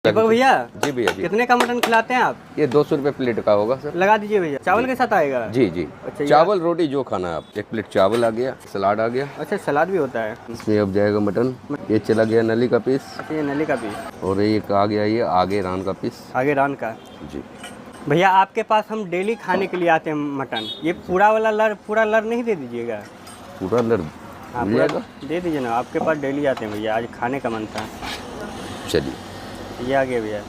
दीपक भैया, जी भैया जी। कितने का मटन खिलाते हैं आप? ये 200 रुपये प्लेट का होगा सर। लगा दीजिए भैया। चावल के साथ आएगा? जी जी। अच्छा, चावल रोटी जो खाना है आप। 1 प्लेट चावल आ गया, सलाद आ गया। अच्छा, सलाद भी होता है इसमें अब जाएगा मटन। ये चला गया नली का पीस। अच्छा, ये नली का पीस और एक आ गया ये आगे रान का पीस। आगे रान का। जी भैया आपके पास हम डेली खाने के लिए आते हैं मटन, ये पूरा वाला पूरा लर नहीं दे दीजिएगा? पूरा लर हाँ, मिल पूरा जाएगा। दे दीजिए ना, आपके पास डेली आते हैं भैया, आज खाने का मन था। चलिए ये आ गया भैया।